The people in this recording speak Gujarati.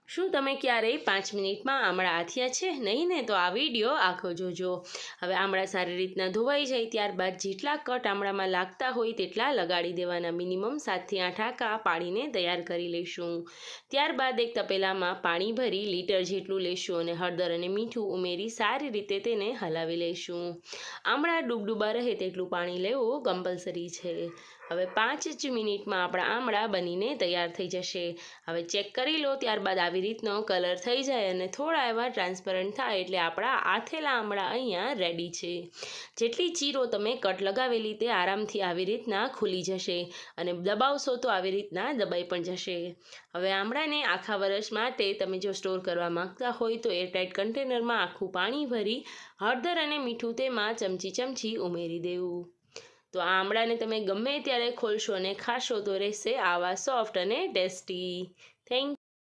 શું તમે ક્યારેય 5 મિનિટમાં આમળા આથિયા છે? નહીં ને? તો આ વિડીયો આખો જોજો. હવે આમળા સારી રીતના ધોવાઈ જાય ત્યારબાદ જેટલા કટ આમળામાં લાગતા હોય તેટલા લગાડી દેવાના. મિનિમમ 7થી 8 આંકા પાડીને તૈયાર કરી લઈશું. ત્યારબાદ એક તપેલામાં પાણી ભરી લીટર જેટલું લઈશું અને હળદર અને મીઠું ઉમેરી સારી રીતે તેને હલાવી લઈશું. આમળા ડૂબડૂબા રહે તેટલું પાણી લેવું કમ્પલસરી છે. હવે 5 જ મિનિટમાં આપણા આમળા બનીને તૈયાર થઈ જશે. હવે ચેક કરી લો. ત્યારબાદ આવી રીતનો કલર થઈ જાય અને થોડા એવા ટ્રાન્સપરન્ટ થાય એટલે આપણા આથેલા આમળા અહીંયા રેડી છે. જેટલી ચીરો તમે કટ લગાવેલી તે આરામથી આવી રીતના ખુલી જશે અને દબાવશો તો આવી રીતના દબાઈ પણ જશે. હવે આમળાને આખા વર્ષ માટે તમે જો સ્ટોર કરવા માંગતા હોય તો એરટાઇટ કન્ટેનરમાં આખું પાણી ભરી હળદર અને મીઠું તેમાં ચમચી ઉમેરી દેવું. તો આ આમળાને તમે ગમે ત્યારે ખોલશો અને ખાશો તો રહેશે આવા સોફ્ટ અને ટેસ્ટી. થેન્ક